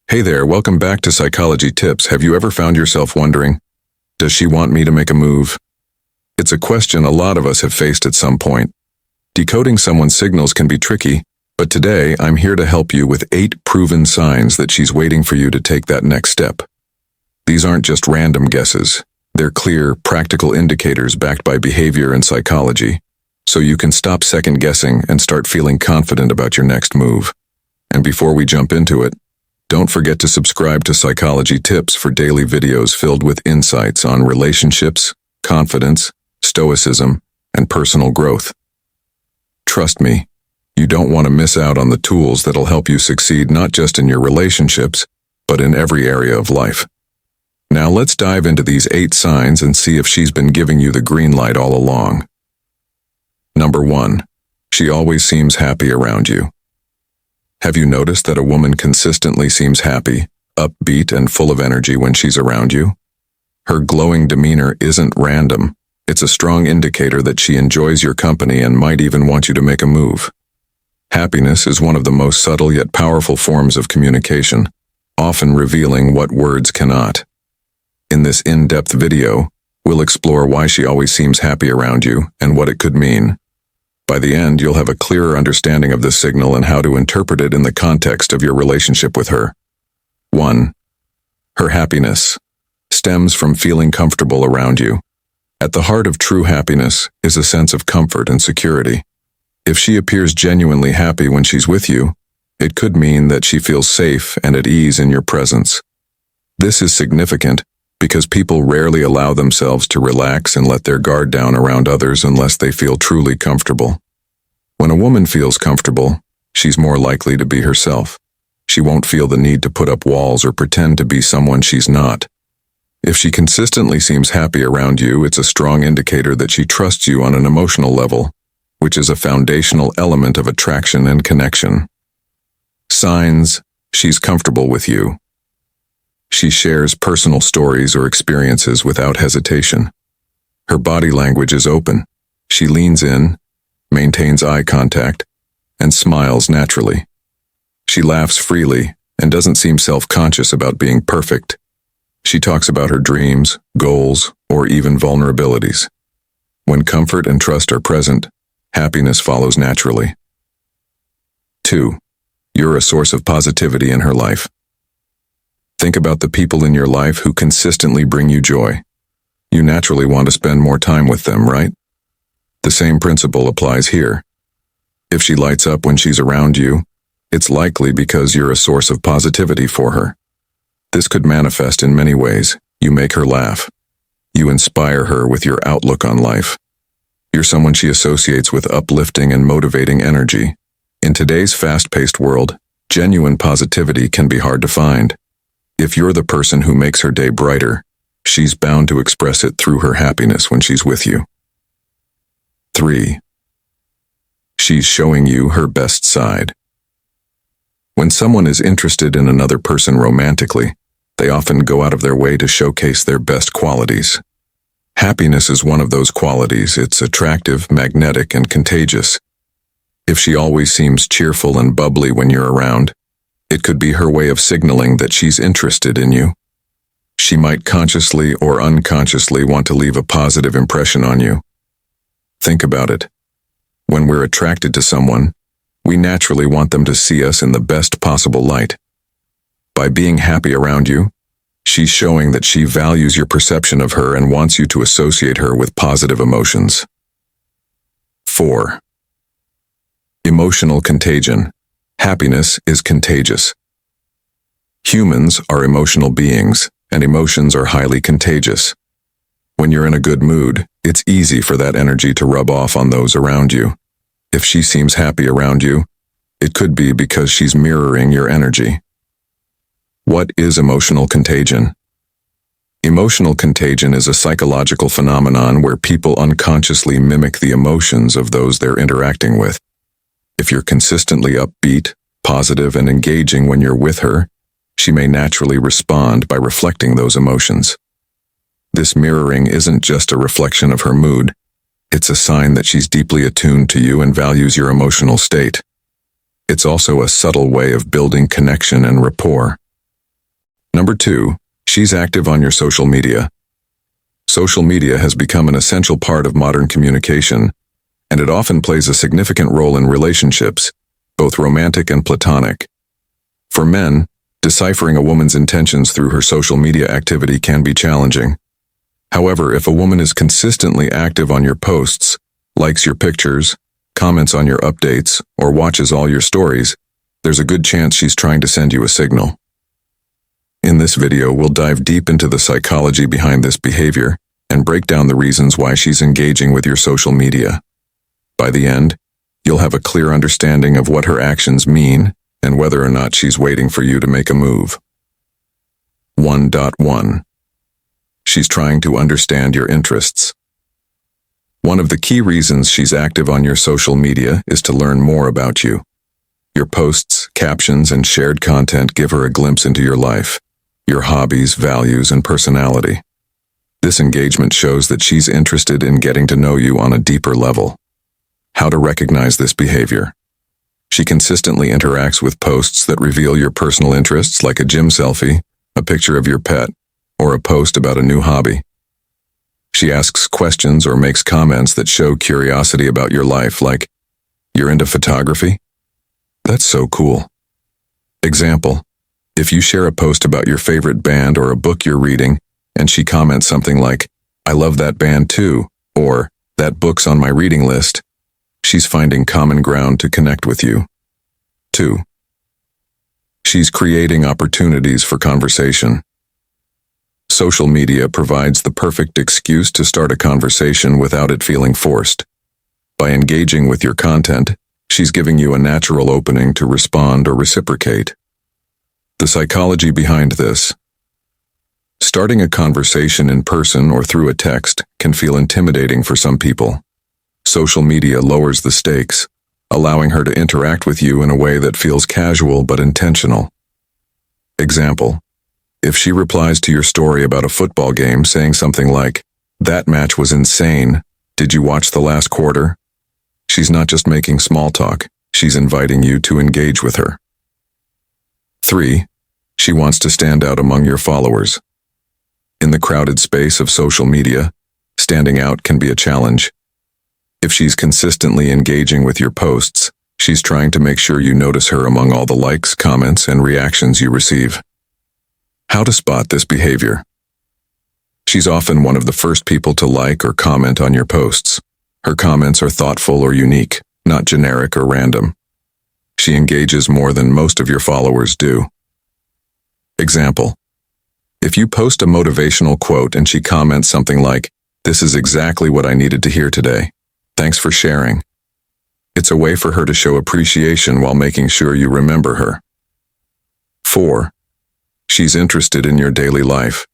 Hey there, welcome back to Psychology Tips. Have you ever found yourself wondering, does she want me to make a move? It's a question a lot of us have faced at some point. Decoding someone's signals can be tricky, but today I'm here to help you with 8 proven signs that she's waiting for you to take that next step. These aren't just random guesses. They're clear, practical indicators backed by behavior and psychology, so you can stop second-guessing and start feeling confident about your next move. And before we jump into it, don't forget to subscribe to Psychology Tips for daily videos filled with insights on relationships, confidence, stoicism, and personal growth. Trust me, you don't want to miss out on the tools that'll help you succeed not just in your relationships, but in every area of life. Now let's dive into these 8 signs and see if she's been giving you the green light all along. Number 1. She always seems happy around you. Have you noticed that a woman consistently seems happy, upbeat, and full of energy when she's around you? Her glowing demeanor isn't random. It's a strong indicator that she enjoys your company and might even want you to make a move. Happiness is one of the most subtle yet powerful forms of communication, often revealing what words cannot. In this in-depth video, we'll explore why she always seems happy around you and what it could mean. By the end, you'll have a clearer understanding of this signal and how to interpret it in the context of your relationship with her. 1. Her happiness stems from feeling comfortable around you. At the heart of true happiness is a sense of comfort and security. If she appears genuinely happy when she's with you, it could mean that she feels safe and at ease in your presence. This is significant because people rarely allow themselves to relax and let their guard down around others unless they feel truly comfortable. When a woman feels comfortable, she's more likely to be herself. She won't feel the need to put up walls or pretend to be someone she's not. If she consistently seems happy around you, it's a strong indicator that she trusts you on an emotional level, which is a foundational element of attraction and connection. Signs: she's comfortable with you. She shares personal stories or experiences without hesitation. Her body language is open. She leans in, maintains eye contact, and smiles naturally. She laughs freely and doesn't seem self-conscious about being perfect. She talks about her dreams, goals, or even vulnerabilities. When comfort and trust are present, happiness follows naturally. 2. You're a source of positivity in her life. Think about the people in your life who consistently bring you joy. You naturally want to spend more time with them, right? The same principle applies here. If she lights up when she's around you, it's likely because you're a source of positivity for her. This could manifest in many ways. You make her laugh. You inspire her with your outlook on life. You're someone she associates with uplifting and motivating energy. In today's fast-paced world, genuine positivity can be hard to find. If you're the person who makes her day brighter, she's bound to express it through her happiness when she's with you. 3. She's showing you her best side. When someone is interested in another person romantically, they often go out of their way to showcase their best qualities. Happiness is one of those qualities. It's attractive, magnetic, and contagious. If she always seems cheerful and bubbly when you're around, it could be her way of signaling that she's interested in you. She might consciously or unconsciously want to leave a positive impression on you. Think about it. When we're attracted to someone, we naturally want them to see us in the best possible light. By being happy around you, she's showing that she values your perception of her and wants you to associate her with positive emotions. 4. Emotional contagion. Happiness is contagious. Humans are emotional beings, and emotions are highly contagious. When you're in a good mood, it's easy for that energy to rub off on those around you. If she seems happy around you, it could be because she's mirroring your energy. What is emotional contagion? Emotional contagion is a psychological phenomenon where people unconsciously mimic the emotions of those they're interacting with. If you're consistently upbeat, positive, and engaging when you're with her, she may naturally respond by reflecting those emotions. This mirroring isn't just a reflection of her mood. It's a sign that she's deeply attuned to you and values your emotional state. It's also a subtle way of building connection and rapport. Number 2, she's active on your social media. Social media has become an essential part of modern communication, and it often plays a significant role in relationships, both romantic and platonic. For men, deciphering a woman's intentions through her social media activity can be challenging. However, if a woman is consistently active on your posts, likes your pictures, comments on your updates, or watches all your stories, there's a good chance she's trying to send you a signal. In this video, we'll dive deep into the psychology behind this behavior and break down the reasons why she's engaging with your social media. By the end, you'll have a clear understanding of what her actions mean and whether or not she's waiting for you to make a move. 1.1. She's trying to understand your interests. One of the key reasons she's active on your social media is to learn more about you. Your posts, captions, and shared content give her a glimpse into your life, your hobbies, values, and personality. This engagement shows that she's interested in getting to know you on a deeper level. How to recognize this behavior. She consistently interacts with posts that reveal your personal interests, like a gym selfie, a picture of your pet, or a post about a new hobby. She asks questions or makes comments that show curiosity about your life, like, "You're into photography? That's so cool." Example: if you share a post about your favorite band or a book you're reading, and she comments something like, "I love that band too," or "That book's on my reading list," she's finding common ground to connect with you. 2. She's creating opportunities for conversation. Social media provides the perfect excuse to start a conversation without it feeling forced. By engaging with your content, she's giving you a natural opening to respond or reciprocate. The psychology behind this. Starting a conversation in person or through a text can feel intimidating for some people. Social media lowers the stakes, allowing her to interact with you in a way that feels casual but intentional. Example: if she replies to your story about a football game saying something like, "That match was insane. Did you watch the last quarter?" She's not just making small talk, she's inviting you to engage with her. 3. She wants to stand out among your followers. In the crowded space of social media, standing out can be a challenge. If she's consistently engaging with your posts, she's trying to make sure you notice her among all the likes, comments, and reactions you receive. How to spot this behavior. She's often one of the first people to like or comment on your posts. Her comments are thoughtful or unique, not generic or random. She engages more than most of your followers do. Example: if you post a motivational quote and she comments something like, "This is exactly what I needed to hear today. Thanks for sharing." It's a way for her to show appreciation while making sure you remember her. 4. She's interested in your daily life.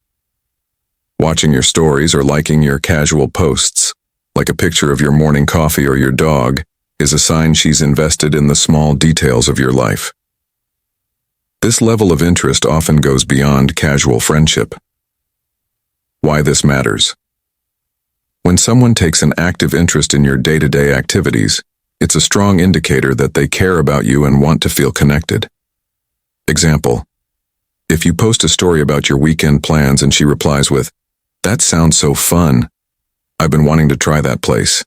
Watching your stories or liking your casual posts, like a picture of your morning coffee or your dog, is a sign she's invested in the small details of your life. This level of interest often goes beyond casual friendship. Why this matters. When someone takes an active interest in your day-to-day activities, it's a strong indicator that they care about you and want to feel connected. Example: if you post a story about your weekend plans and she replies with, "That sounds so fun. I've been wanting to try that place."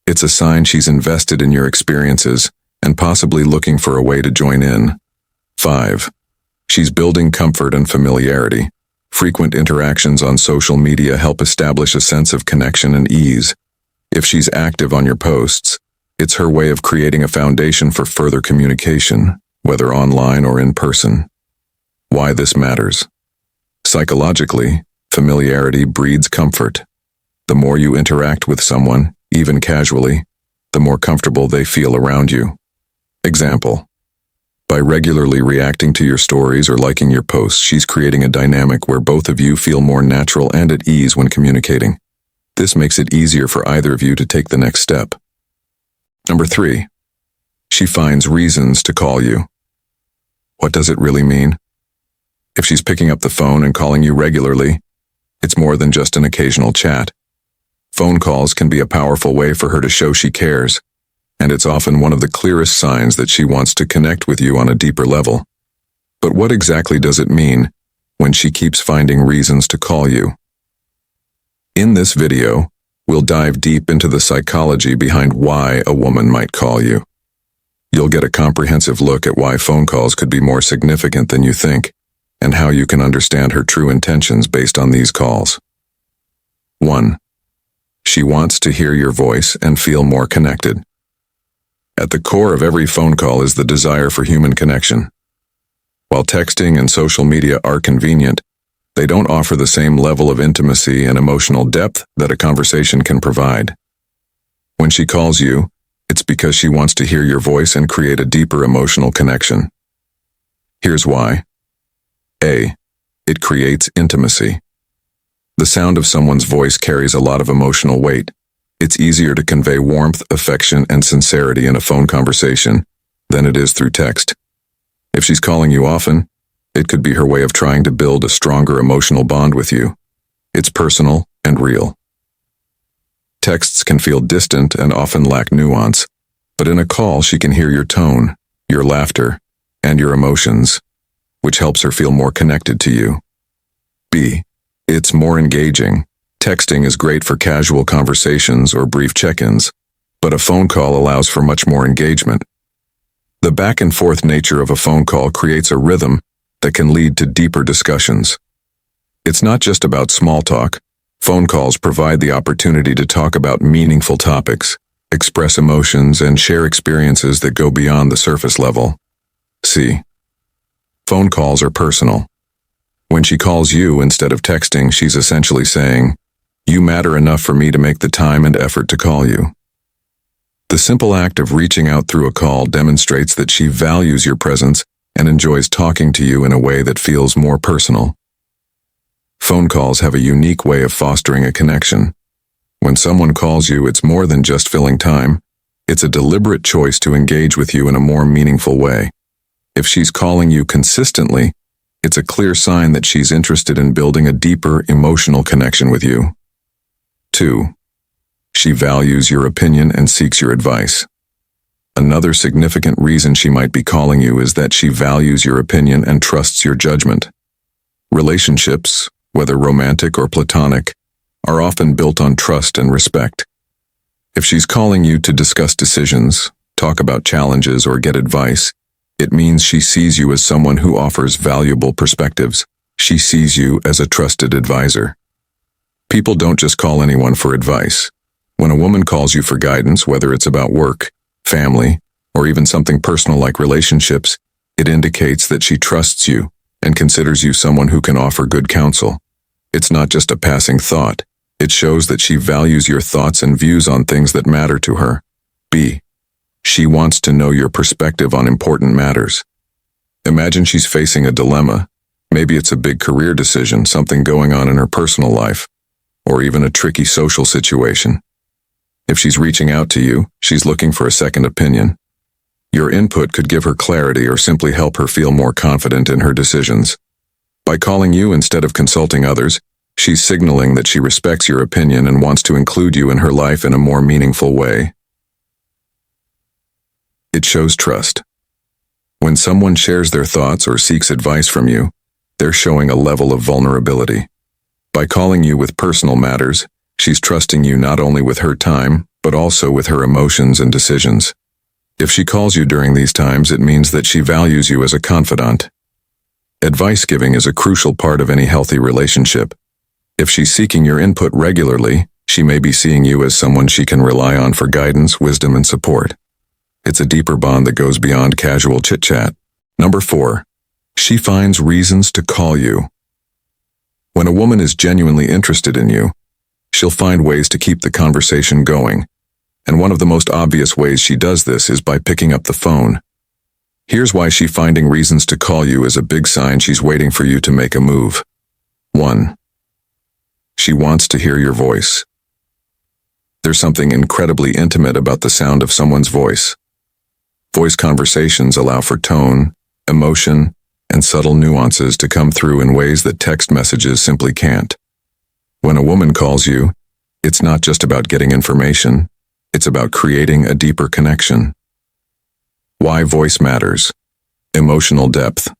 It's a sign she's invested in your experiences and possibly looking for a way to join in. 5. She's building comfort and familiarity. Frequent interactions on social media help establish a sense of connection and ease. If she's active on your posts, it's her way of creating a foundation for further communication, whether online or in person. Why this matters. Psychologically, familiarity breeds comfort. The more you interact with someone, even casually, the more comfortable they feel around you. Example: by regularly reacting to your stories or liking your posts, she's creating a dynamic where both of you feel more natural and at ease when communicating. This makes it easier for either of you to take the next step. Number 3. She finds reasons to call you. What does it really mean? If she's picking up the phone and calling you regularly, it's more than just an occasional chat. Phone calls can be a powerful way for her to show she cares, and it's often one of the clearest signs that she wants to connect with you on a deeper level. But what exactly does it mean when she keeps finding reasons to call you. In this video, we'll dive deep into the psychology behind why a woman might call you. You'll get a comprehensive look at why phone calls could be more significant than you think, and how you can understand her true intentions based on these calls. 1. She wants to hear your voice and feel more connected. At the core of every phone call is the desire for human connection. While texting and social media are convenient, they don't offer the same level of intimacy and emotional depth that a conversation can provide. When she calls you, it's because she wants to hear your voice and create a deeper emotional connection. Here's why. A. It creates intimacy. The sound of someone's voice carries a lot of emotional weight. It's easier to convey warmth, affection, and sincerity in a phone conversation than it is through text. If she's calling you often, it could be her way of trying to build a stronger emotional bond with you. It's personal and real. Texts can feel distant and often lack nuance, but in a call she can hear your tone, your laughter, and your emotions, which helps her feel more connected to you. B. It's more engaging. Texting is great for casual conversations or brief check-ins, but a phone call allows for much more engagement. The back-and-forth nature of a phone call creates a rhythm that can lead to deeper discussions. It's not just about small talk. Phone calls provide the opportunity to talk about meaningful topics, express emotions, and share experiences that go beyond the surface level. C. Phone calls are personal. When she calls you instead of texting, she's essentially saying, "You matter enough for me to make the time and effort to call you." The simple act of reaching out through a call demonstrates that she values your presence and enjoys talking to you in a way that feels more personal. Phone calls have a unique way of fostering a connection. When someone calls you, it's more than just filling time. It's a deliberate choice to engage with you in a more meaningful way. If she's calling you consistently, it's a clear sign that she's interested in building a deeper emotional connection with you. 2. She values your opinion and seeks your advice. Another significant reason she might be calling you is that she values your opinion and trusts your judgment. Relationships, whether romantic or platonic, are often built on trust and respect. If she's calling you to discuss decisions, talk about challenges, or get advice, it means she sees you as someone who offers valuable perspectives. She sees you as a trusted advisor. People don't just call anyone for advice. When a woman calls you for guidance, whether it's about work, family, or even something personal like relationships, it indicates that she trusts you and considers you someone who can offer good counsel. It's not just a passing thought. It shows that she values your thoughts and views on things that matter to her. B. She wants to know your perspective on important matters. Imagine she's facing a dilemma. Maybe it's a big career decision, something going on in her personal life, or even a tricky social situation. If she's reaching out to you, she's looking for a second opinion. Your input could give her clarity or simply help her feel more confident in her decisions. By calling you instead of consulting others, she's signaling that she respects your opinion and wants to include you in her life in a more meaningful way. It shows trust. When someone shares their thoughts or seeks advice from you, they're showing a level of vulnerability. By calling you with personal matters, she's trusting you not only with her time, but also with her emotions and decisions. If she calls you during these times, it means that she values you as a confidant. Advice giving is a crucial part of any healthy relationship. If she's seeking your input regularly, she may be seeing you as someone she can rely on for guidance, wisdom, and support. It's a deeper bond that goes beyond casual chit-chat. Number 4. She finds reasons to call you. When a woman is genuinely interested in you, she'll find ways to keep the conversation going, and one of the most obvious ways she does this is by picking up the phone. Here's why she finding reasons to call you is a big sign she's waiting for you to make a move. 1. She wants to hear your voice. There's something incredibly intimate about the sound of someone's voice. Voice conversations allow for tone, emotion, and subtle nuances to come through in ways that text messages simply can't. When a woman calls you, it's not just about getting information, it's about creating a deeper connection. Why voice matters. Emotional depth.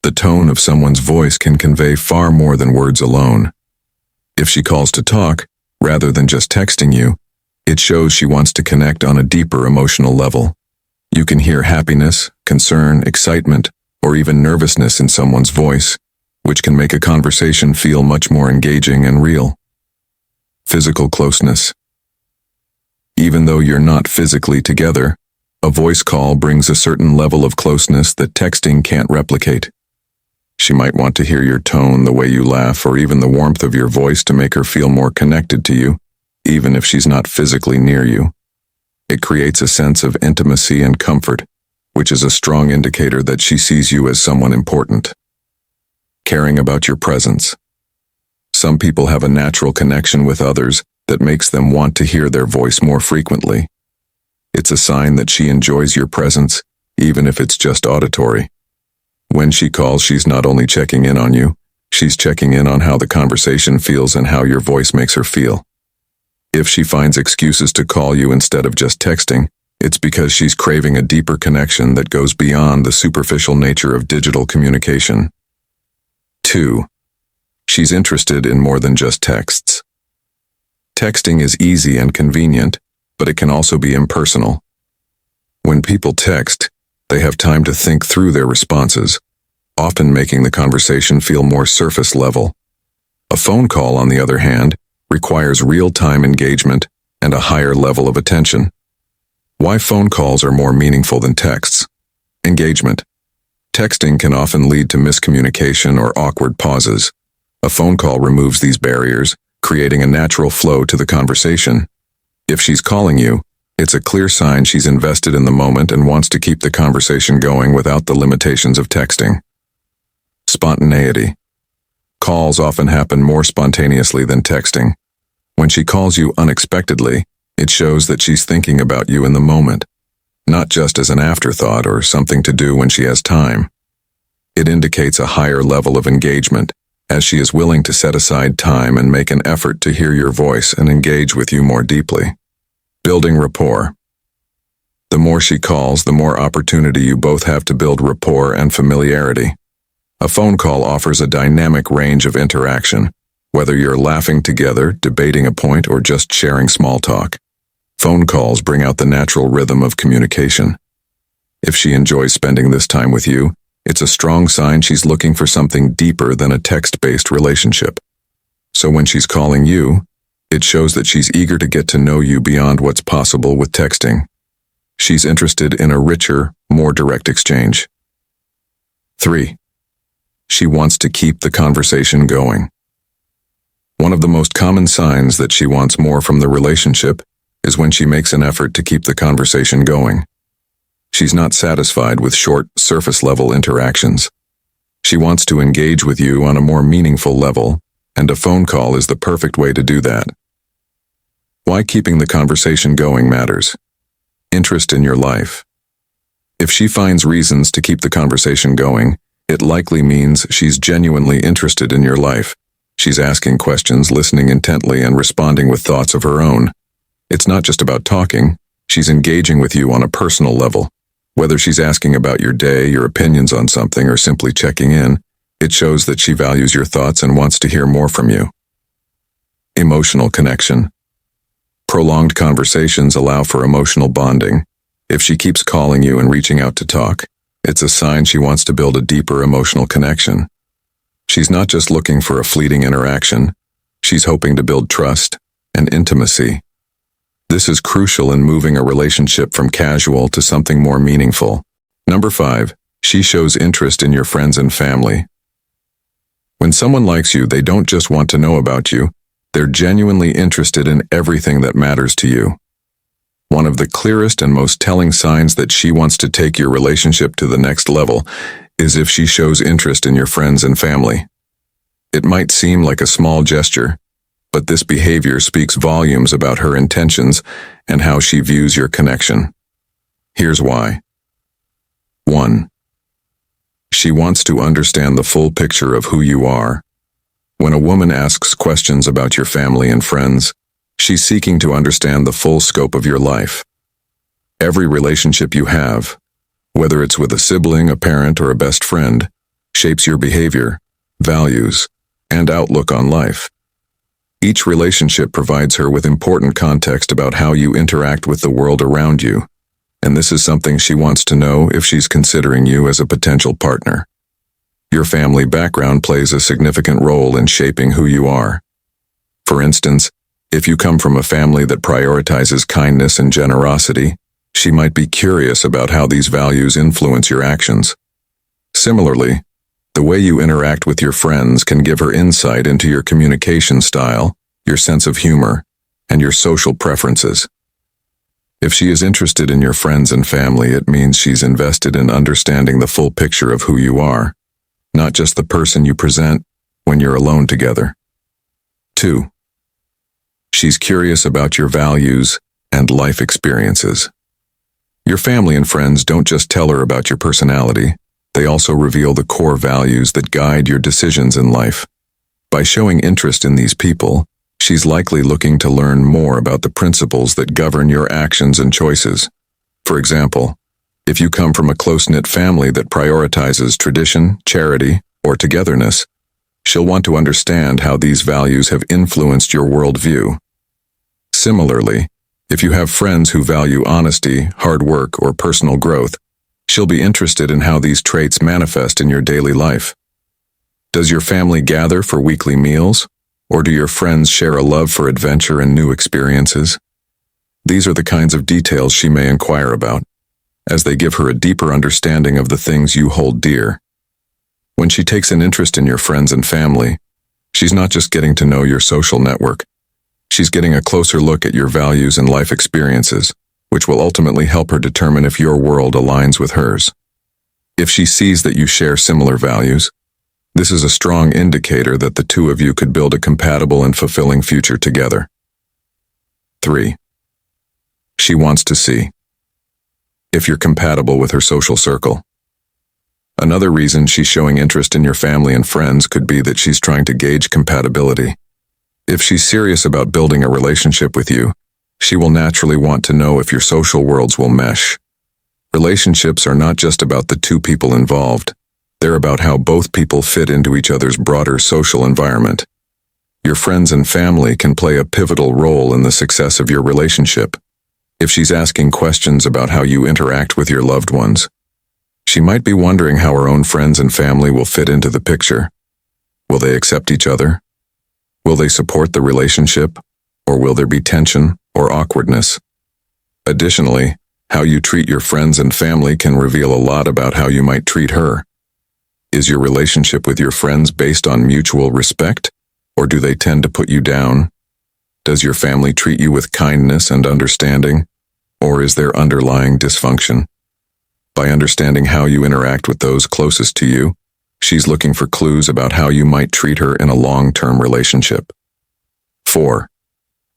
The tone of someone's voice can convey far more than words alone. If she calls to talk, rather than just texting you, it shows she wants to connect on a deeper emotional level. You can hear happiness, concern, excitement, or even nervousness in someone's voice, which can make a conversation feel much more engaging and real. Physical closeness. Even though you're not physically together, a voice call brings a certain level of closeness that texting can't replicate. She might want to hear your tone, the way you laugh, or even the warmth of your voice to make her feel more connected to you, even if she's not physically near you. It creates a sense of intimacy and comfort, which is a strong indicator that she sees you as someone important. Caring about your presence. Some people have a natural connection with others that makes them want to hear their voice more frequently. It's a sign that she enjoys your presence, even if it's just auditory. When she calls, she's not only checking in on you, she's checking in on how the conversation feels and how your voice makes her feel. If she finds excuses to call you instead of just texting, it's because she's craving a deeper connection that goes beyond the superficial nature of digital communication. 2. She's interested in more than just texts. Texting is easy and convenient, but it can also be impersonal. When people text, they have time to think through their responses, often making the conversation feel more surface level. A phone call, on the other hand, requires real-time engagement and a higher level of attention. Why phone calls are more meaningful than texts? Engagement. Texting can often lead to miscommunication or awkward pauses. A phone call removes these barriers, creating a natural flow to the conversation. If she's calling you, it's a clear sign she's invested in the moment and wants to keep the conversation going without the limitations of texting. Spontaneity. Calls often happen more spontaneously than texting. When she calls you unexpectedly, it shows that she's thinking about you in the moment, not just as an afterthought or something to do when she has time. It indicates a higher level of engagement, as she is willing to set aside time and make an effort to hear your voice and engage with you more deeply. Building rapport. The more she calls, the more opportunity you both have to build rapport and familiarity. A phone call offers a dynamic range of interaction, whether you're laughing together, debating a point, or just sharing small talk. Phone calls bring out the natural rhythm of communication. If she enjoys spending this time with you, it's a strong sign she's looking for something deeper than a text-based relationship. So when she's calling you, it shows that she's eager to get to know you beyond what's possible with texting. She's interested in a richer, more direct exchange. 3. She wants to keep the conversation going. One of the most common signs that she wants more from the relationship is when she makes an effort to keep the conversation going. She's not satisfied with short, surface-level interactions. She wants to engage with you on a more meaningful level, and a phone call is the perfect way to do that. Why keeping the conversation going matters. Interest in your life. If she finds reasons to keep the conversation going, it likely means she's genuinely interested in your life. She's asking questions, listening intently, and responding with thoughts of her own. It's not just about talking, she's engaging with you on a personal level. Whether she's asking about your day, your opinions on something, or simply checking in, it shows that she values your thoughts and wants to hear more from you. Emotional connection. Prolonged conversations allow for emotional bonding. If she keeps calling you and reaching out to talk, it's a sign she wants to build a deeper emotional connection. She's not just looking for a fleeting interaction, she's hoping to build trust and intimacy. This is crucial in moving a relationship from casual to something more meaningful. Number 5, she shows interest in your friends and family. When someone likes you, they don't just want to know about you, they're genuinely interested in everything that matters to you. One of the clearest and most telling signs that she wants to take your relationship to the next level is if she shows interest in your friends and family. It might seem like a small gesture, but this behavior speaks volumes about her intentions and how she views your connection. Here's why. 1. She wants to understand the full picture of who you are. When a woman asks questions about your family and friends, she's seeking to understand the full scope of your life. Every relationship you have, whether it's with a sibling, a parent, or a best friend, shapes your behavior, values, and outlook on life. Each relationship provides her with important context about how you interact with the world around you, and this is something she wants to know if she's considering you as a potential partner. Your family background plays a significant role in shaping who you are. For instance, if you come from a family that prioritizes kindness and generosity, she might be curious about how these values influence your actions. Similarly, the way you interact with your friends can give her insight into your communication style, your sense of humor, and your social preferences. If she is interested in your friends and family, it means she's invested in understanding the full picture of who you are, not just the person you present when you're alone together. 2. She's curious about your values and life experiences. Your family and friends don't just tell her about your personality, they also reveal the core values that guide your decisions in life. By showing interest in these people, she's likely looking to learn more about the principles that govern your actions and choices. For example, if you come from a close-knit family that prioritizes tradition, charity, or togetherness, she'll want to understand how these values have influenced your worldview. Similarly, if you have friends who value honesty, hard work, or personal growth, she'll be interested in how these traits manifest in your daily life. Does your family gather for weekly meals, or do your friends share a love for adventure and new experiences? These are the kinds of details she may inquire about, as they give her a deeper understanding of the things you hold dear. When she takes an interest in your friends and family, she's not just getting to know your social network, she's getting a closer look at your values and life experiences, which will ultimately help her determine if your world aligns with hers. If she sees that you share similar values, this is a strong indicator that the two of you could build a compatible and fulfilling future together. 3. She wants to see if you're compatible with her social circle. Another reason she's showing interest in your family and friends could be that she's trying to gauge compatibility. If she's serious about building a relationship with you, she will naturally want to know if your social worlds will mesh. Relationships are not just about the two people involved. They're about how both people fit into each other's broader social environment. Your friends and family can play a pivotal role in the success of your relationship. If she's asking questions about how you interact with your loved ones, she might be wondering how her own friends and family will fit into the picture. Will they accept each other? Will they support the relationship? Or will there be tension or awkwardness? Additionally, how you treat your friends and family can reveal a lot about how you might treat her. Is your relationship with your friends based on mutual respect, or do they tend to put you down? Does your family treat you with kindness and understanding, or is there underlying dysfunction? By understanding how you interact with those closest to you, she's looking for clues about how you might treat her in a long-term relationship. 4.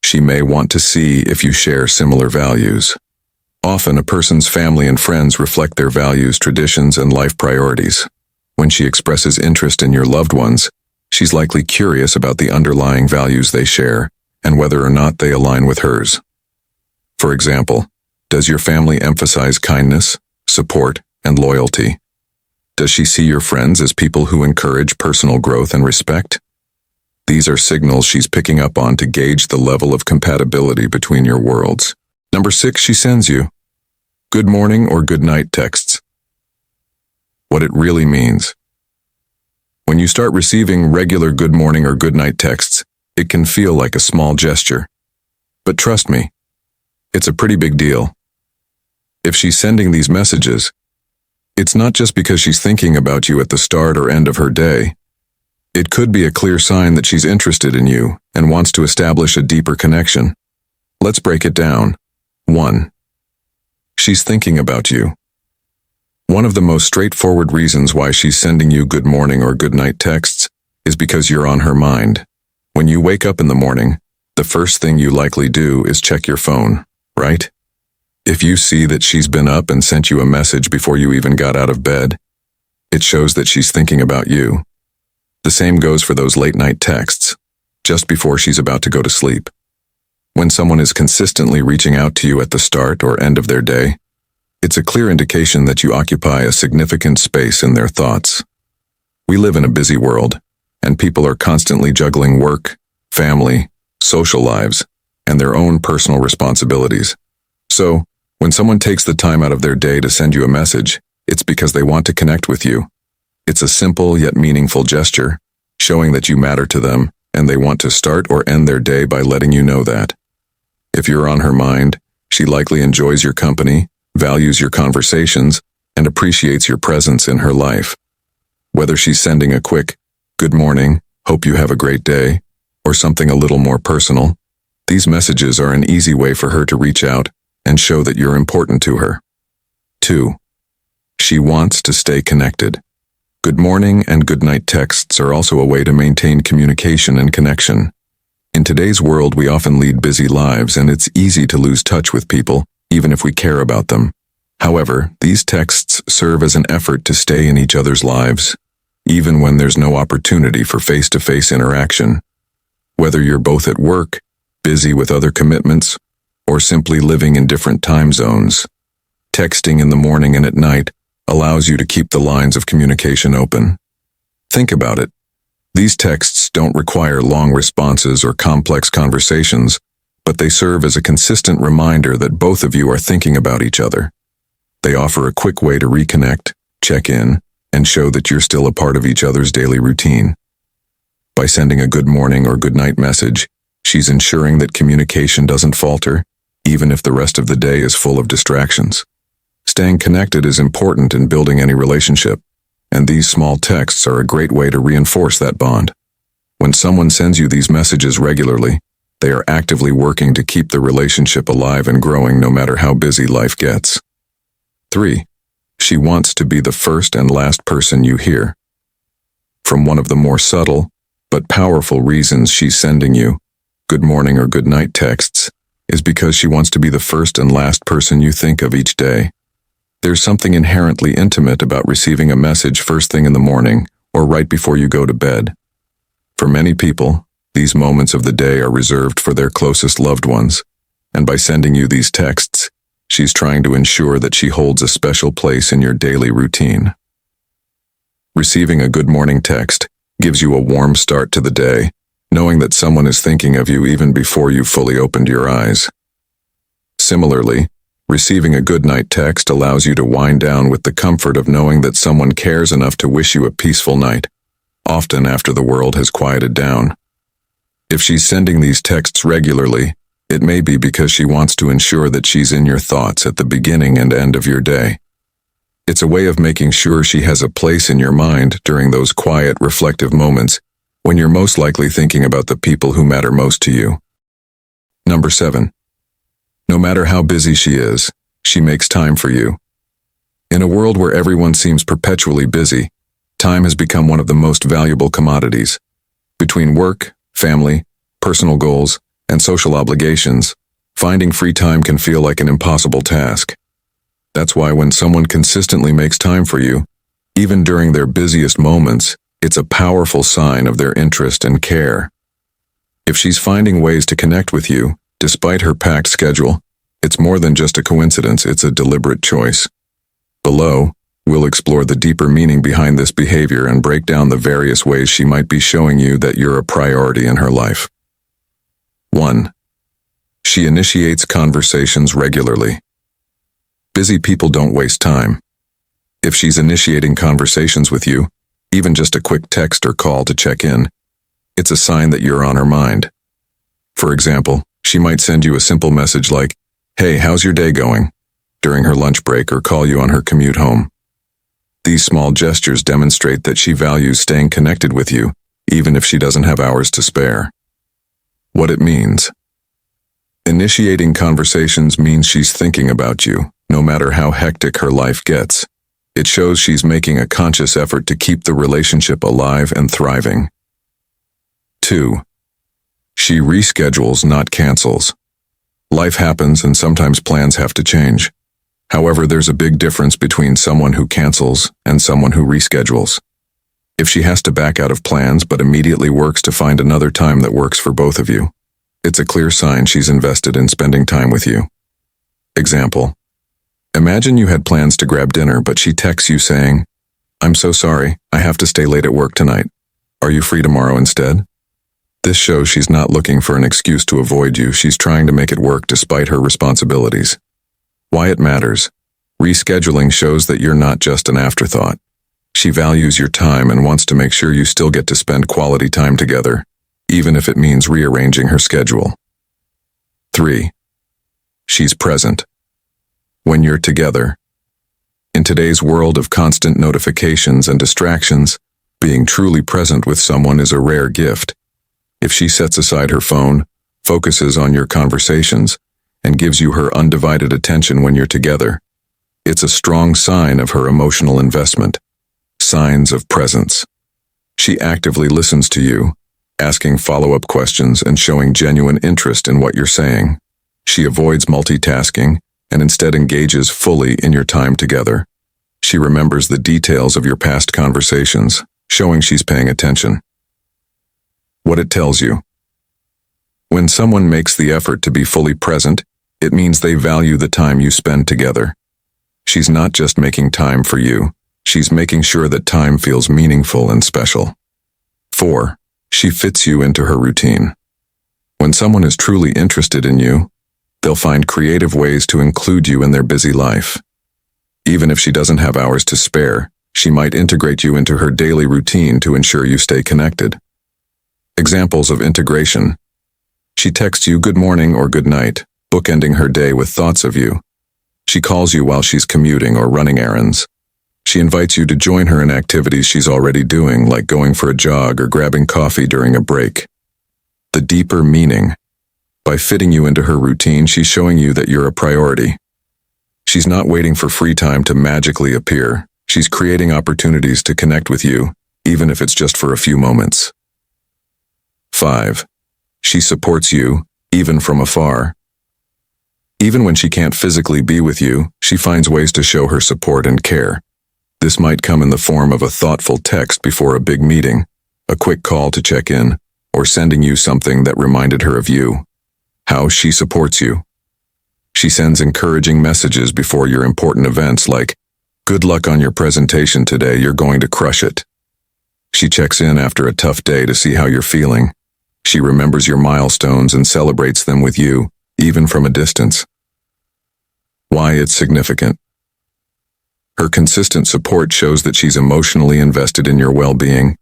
She may want to see if you share similar values. Often, a person's family and friends reflect their values, traditions, and life priorities. When she expresses interest in your loved ones, she's likely curious about the underlying values they share and whether or not they align with hers. For example, does your family emphasize kindness, support, and loyalty? Does she see your friends as people who encourage personal growth and respect? These are signals she's picking up on to gauge the level of compatibility between your worlds. 6, she sends you good morning or good night texts. What it really means. When you start receiving regular good morning or good night texts, it can feel like a small gesture. But trust me, it's a pretty big deal. If she's sending these messages, it's not just because she's thinking about you at the start or end of her day. It could be a clear sign that she's interested in you and wants to establish a deeper connection. Let's break it down. 1. She's thinking about you. One of the most straightforward reasons why she's sending you good morning or good night texts is because you're on her mind. When you wake up in the morning, the first thing you likely do is check your phone, right? If you see that she's been up and sent you a message before you even got out of bed, it shows that she's thinking about you. The same goes for those late-night texts, just before she's about to go to sleep. When someone is consistently reaching out to you at the start or end of their day, it's a clear indication that you occupy a significant space in their thoughts. We live in a busy world, and people are constantly juggling work, family, social lives, and their own personal responsibilities. So, when someone takes the time out of their day to send you a message, it's because they want to connect with you. It's a simple yet meaningful gesture, showing that you matter to them, and they want to start or end their day by letting you know that. If you're on her mind, she likely enjoys your company, values your conversations, and appreciates your presence in her life. Whether she's sending a quick, "Good morning, hope you have a great day," or something a little more personal, these messages are an easy way for her to reach out and show that you're important to her. 2. She wants to stay connected. Good morning and good night texts are also a way to maintain communication and connection. In today's world, we often lead busy lives, and it's easy to lose touch with people, even if we care about them. However, these texts serve as an effort to stay in each other's lives, even when there's no opportunity for face-to-face interaction. Whether you're both at work, busy with other commitments, or simply living in different time zones, texting in the morning and at night allows you to keep the lines of communication open. Think about it. These texts don't require long responses or complex conversations, but they serve as a consistent reminder that both of you are thinking about each other. They offer a quick way to reconnect, check in, and show that you're still a part of each other's daily routine. By sending a good morning or good night message, she's ensuring that communication doesn't falter, even if the rest of the day is full of distractions. Staying connected is important in building any relationship, and these small texts are a great way to reinforce that bond. When someone sends you these messages regularly, they are actively working to keep the relationship alive and growing no matter how busy life gets. 3. She wants to be the first and last person you hear. From one of the more subtle, but powerful reasons she's sending you good morning or good night texts is because she wants to be the first and last person you think of each day. There's something inherently intimate about receiving a message first thing in the morning or right before you go to bed. For many people, these moments of the day are reserved for their closest loved ones, and by sending you these texts, she's trying to ensure that she holds a special place in your daily routine. Receiving a good morning text gives you a warm start to the day, knowing that someone is thinking of you even before you fully opened your eyes. Similarly, receiving a good night text allows you to wind down with the comfort of knowing that someone cares enough to wish you a peaceful night, often after the world has quieted down. If she's sending these texts regularly, it may be because she wants to ensure that she's in your thoughts at the beginning and end of your day. It's a way of making sure she has a place in your mind during those quiet, reflective moments when you're most likely thinking about the people who matter most to you. 7. No matter how busy she is, she makes time for you. In a world where everyone seems perpetually busy, time has become one of the most valuable commodities. Between work, family, personal goals, and social obligations, finding free time can feel like an impossible task. That's why when someone consistently makes time for you, even during their busiest moments, it's a powerful sign of their interest and care. If she's finding ways to connect with you, despite her packed schedule, it's more than just a coincidence, it's a deliberate choice. Below, we'll explore the deeper meaning behind this behavior and break down the various ways she might be showing you that you're a priority in her life. 1. She initiates conversations regularly. Busy people don't waste time. If she's initiating conversations with you, even just a quick text or call to check in, it's a sign that you're on her mind. For example, she might send you a simple message like, "Hey, how's your day going?" during her lunch break or call you on her commute home. These small gestures demonstrate that she values staying connected with you, even if she doesn't have hours to spare. What it means. Initiating conversations means she's thinking about you, no matter how hectic her life gets. It shows she's making a conscious effort to keep the relationship alive and thriving. 2. She reschedules, not cancels. Life happens and sometimes plans have to change. However, there's a big difference between someone who cancels and someone who reschedules. If she has to back out of plans but immediately works to find another time that works for both of you, it's a clear sign she's invested in spending time with you. Example. Imagine you had plans to grab dinner, but she texts you saying, I'm so sorry, I have to stay late at work tonight. Are you free tomorrow instead? This shows she's not looking for an excuse to avoid you, she's trying to make it work despite her responsibilities. Why it matters. Rescheduling shows that you're not just an afterthought. She values your time and wants to make sure you still get to spend quality time together, even if it means rearranging her schedule. 3. She's present. When you're together. In today's world of constant notifications and distractions, being truly present with someone is a rare gift. If she sets aside her phone, focuses on your conversations, and gives you her undivided attention when you're together, it's a strong sign of her emotional investment. Signs of presence. She actively listens to you, asking follow-up questions and showing genuine interest in what you're saying. She avoids multitasking and instead engages fully in your time together. She remembers the details of your past conversations, showing she's paying attention. What it tells you. When someone makes the effort to be fully present, it means they value the time you spend together. She's not just making time for you, she's making sure that time feels meaningful and special. 4. She fits you into her routine. When someone is truly interested in you, they'll find creative ways to include you in their busy life. Even if she doesn't have hours to spare, she might integrate you into her daily routine to ensure you stay connected. Examples of integration. She texts you good morning or good night, bookending her day with thoughts of you. She calls you while she's commuting or running errands. She invites you to join her in activities she's already doing, like going for a jog or grabbing coffee during a break. The deeper meaning. By fitting you into her routine, she's showing you that you're a priority. She's not waiting for free time to magically appear. She's creating opportunities to connect with you, even if it's just for a few moments. 5. She supports you, even from afar. Even when she can't physically be with you, she finds ways to show her support and care. This might come in the form of a thoughtful text before a big meeting, a quick call to check in, or sending you something that reminded her of you. How she supports you. She sends encouraging messages before your important events like, "Good luck on your presentation today, you're going to crush it." She checks in after a tough day to see how you're feeling. She remembers your milestones and celebrates them with you, even from a distance. Why it's significant. Her consistent support shows that she's emotionally invested in your well-being.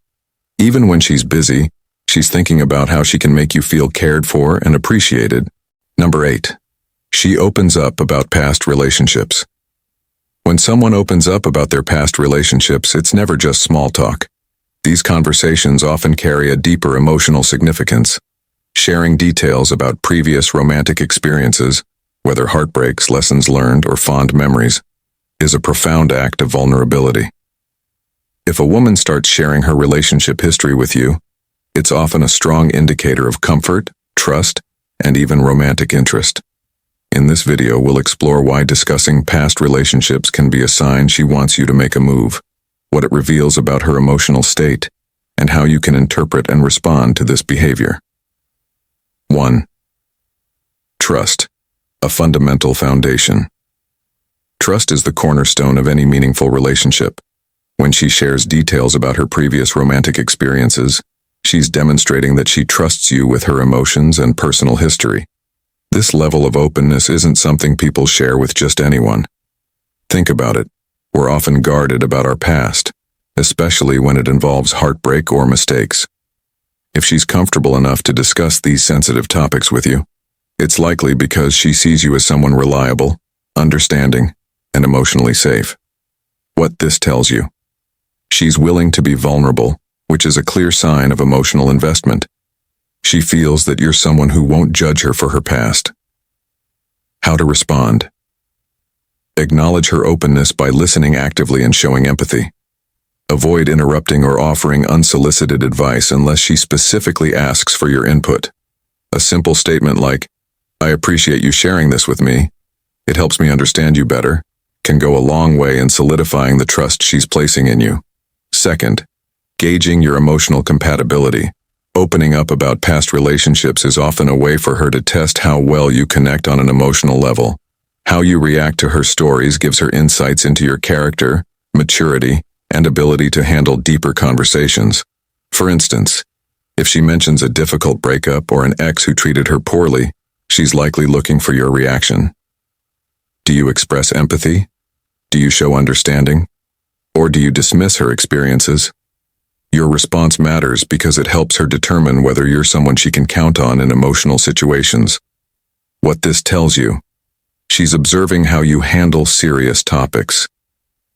Even when she's busy, she's thinking about how she can make you feel cared for and appreciated. Number 8. She opens up about past relationships. When someone opens up about their past relationships, it's never just small talk. These conversations often carry a deeper emotional significance. Sharing details about previous romantic experiences, whether heartbreaks, lessons learned, or fond memories, is a profound act of vulnerability. If a woman starts sharing her relationship history with you, it's often a strong indicator of comfort, trust, and even romantic interest. In this video, we'll explore why discussing past relationships can be a sign she wants you to make a move, what it reveals about her emotional state, and how you can interpret and respond to this behavior. 1. Trust, a fundamental foundation. Trust is the cornerstone of any meaningful relationship. When she shares details about her previous romantic experiences, she's demonstrating that she trusts you with her emotions and personal history. This level of openness isn't something people share with just anyone. Think about it. We're often guarded about our past, especially when it involves heartbreak or mistakes. If she's comfortable enough to discuss these sensitive topics with you, it's likely because she sees you as someone reliable, understanding, and emotionally safe. What this tells you. She's willing to be vulnerable, which is a clear sign of emotional investment. She feels that you're someone who won't judge her for her past. How to respond. Acknowledge her openness by listening actively and showing empathy. Avoid interrupting or offering unsolicited advice unless she specifically asks for your input. A simple statement like, "I appreciate you sharing this with me. It helps me understand you better," can go a long way in solidifying the trust she's placing in you. Second, gauging your emotional compatibility. Opening up about past relationships is often a way for her to test how well you connect on an emotional level. How you react to her stories gives her insights into your character, maturity, and ability to handle deeper conversations. For instance, if she mentions a difficult breakup or an ex who treated her poorly, she's likely looking for your reaction. Do you express empathy? Do you show understanding? Or do you dismiss her experiences? Your response matters because it helps her determine whether you're someone she can count on in emotional situations. What this tells you: she's observing how you handle serious topics.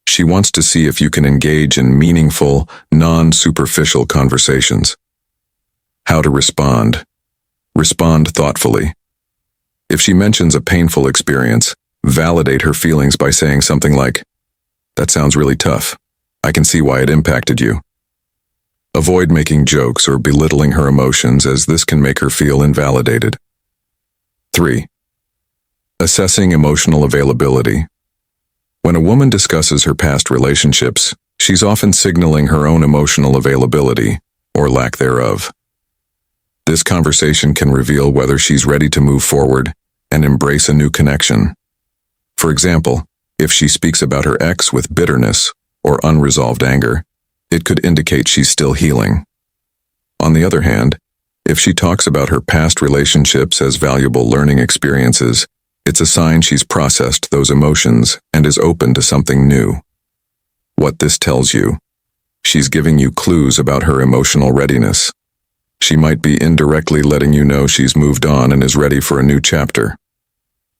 She wants to see if you can engage in meaningful, non-superficial conversations. How to respond. Respond thoughtfully. If she mentions a painful experience, validate her feelings by saying something like, "That sounds really tough. I can see why it impacted you." Avoid making jokes or belittling her emotions, as this can make her feel invalidated. 3. Assessing emotional availability. When a woman discusses her past relationships, she's often signaling her own emotional availability, or lack thereof. This conversation can reveal whether she's ready to move forward and embrace a new connection. For example, if she speaks about her ex with bitterness or unresolved anger, it could indicate she's still healing. On the other hand, if she talks about her past relationships as valuable learning experiences, it's a sign she's processed those emotions and is open to something new. What this tells you: she's giving you clues about her emotional readiness. She might be indirectly letting you know she's moved on and is ready for a new chapter.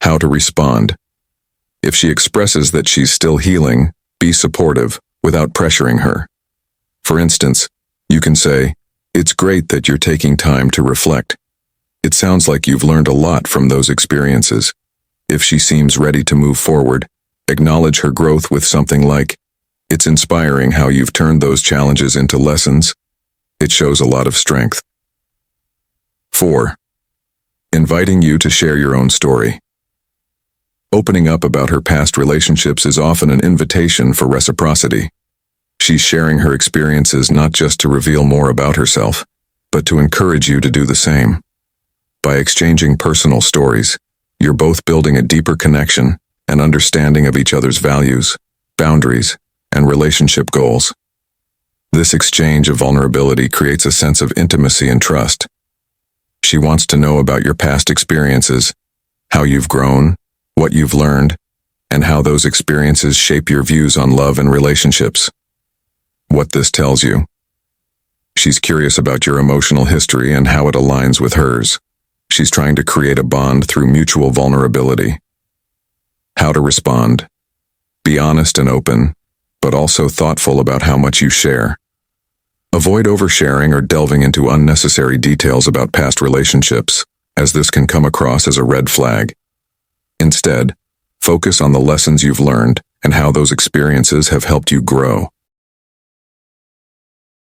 How to respond. If she expresses that she's still healing, be supportive without pressuring her. For instance, you can say, "It's great that you're taking time to reflect. It sounds like you've learned a lot from those experiences." If she seems ready to move forward, acknowledge her growth with something like, "It's inspiring how you've turned those challenges into lessons." It shows a lot of strength. 4. Inviting you to share your own story. Opening up about her past relationships is often an invitation for reciprocity. She's sharing her experiences not just to reveal more about herself, but to encourage you to do the same. By exchanging personal stories, you're both building a deeper connection and understanding of each other's values, boundaries, and relationship goals. This exchange of vulnerability creates a sense of intimacy and trust. She wants to know about your past experiences, how you've grown, what you've learned, and how those experiences shape your views on love and relationships. What this tells you: she's curious about your emotional history and how it aligns with hers. She's trying to create a bond through mutual vulnerability. How to respond. Be honest and open, but also thoughtful about how much you share. Avoid oversharing or delving into unnecessary details about past relationships, as this can come across as a red flag. Instead, focus on the lessons you've learned and how those experiences have helped you grow.